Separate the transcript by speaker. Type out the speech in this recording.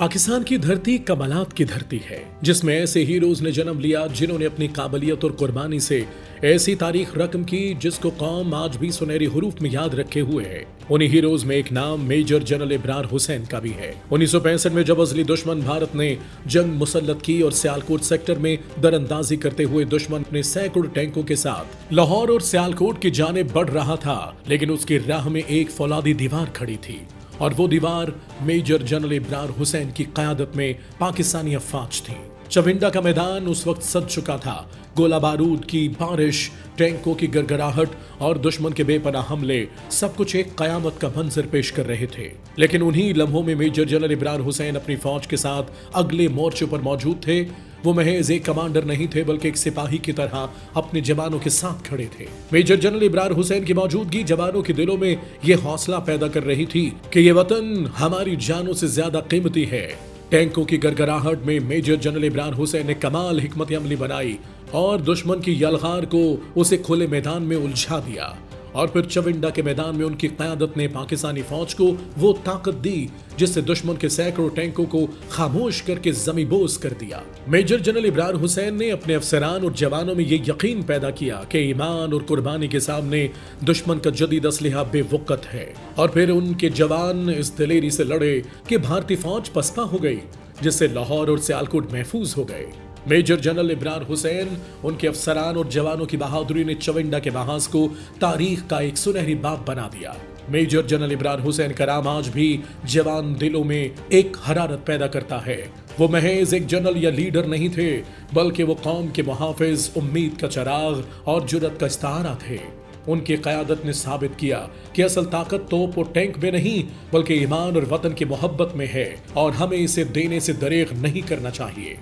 Speaker 1: पाकिस्तान की धरती कमालात की धरती है, जिसमें ऐसे हीरोज ने जन्म लिया जिन्होंने अपनी काबिलियत और कुर्बानी से ऐसी तारीख रकम की जिसको कौम आज भी सुनहरी हुरूफ में याद रखे हुए है। उन्हीं हीरोज में एक नाम मेजर जनरल इब्रार हुसैन का भी है। 1965 में जब असली दुश्मन भारत ने जंग मुसल्लत की और सियालकोट सेक्टर में दरअंदाजी करते हुए दुश्मन अपने सैकड़ों टैंकों के साथ लाहौर और सियालकोट की जानिब बढ़ रहा था, लेकिन उसकी राह में एक फौलादी दीवार खड़ी थी और वो दीवार मेजर जनरल इब्रार हुसैन की क़यादत में पाकिस्तानी अफवाज थी। चविंडा का मैदान उस वक्त सज चुका था। गोला बारूद की बारिश, टैंकों की गड़गड़ाहट और दुश्मन के बेपनाह हमले सब कुछ एक कयामत का मंजर पेश कर रहे थे। लेकिन उन्हीं लम्हों में मेजर जनरल इब्रार हुसैन अपनी फौज के साथ अगले मोर्चे पर मौजूद थे। वो महज एक कमांडर नहीं थे, बल्कि एक सिपाही की तरह अपने जवानों के साथ खड़े थे। मेजर जनरल इब्रार हुसैन की मौजूदगी जवानों के दिलों में ये हौसला पैदा कर रही थी कि ये वतन हमारी जानों से ज्यादा कीमती है। टैंकों की गड़गड़ाहट में मेजर जनरल इब्रार हुसैन ने कमाल हिकमत अमली बनाई और दुश्मन की यलगार को उसे खुले मैदान में उलझा दिया। और फिर चविंडा के मैदान में उनकी क़यादत ने पाकिस्तानी फौज को वो ताकत दी जिससे दुश्मन के सैकड़ों टैंकों को खामोश करके ज़मींबोस कर दिया। मेजर जनरल इब्रार हुसैन ने अपने अफसरान और जवानों में ये यकीन पैदा किया कि ईमान और कुर्बानी के सामने दुश्मन का जदीद असलहा बेवक़्त है। और फिर उनके जवान इस दिलेरी से लड़े कि भारतीय फौज पसपा हो गई, जिससे लाहौर और सियालकोट महफूज हो गए। मेजर जनरल इब्रार हुसैन, उनके अफसरान और जवानों की बहादुरी ने चविंडा के महाज को तारीख का एक सुनहरी बाब बना दिया। मेजर जनरल इब्रार हुसैन का नाम आज भी जवान दिलों में एक हरारत पैदा करता है। वो महज एक जनरल या लीडर नहीं थे, बल्कि वो कौम के मुहाफिज, उम्मीद का चिराग और जुर्रत का इस्तारा थे। उनकी क़यादत ने साबित किया कि असल ताकत तोप और टैंक में नहीं, बल्कि ईमान और वतन की मोहब्बत में है, और हमें इसे देने से दरेग नहीं करना चाहिए।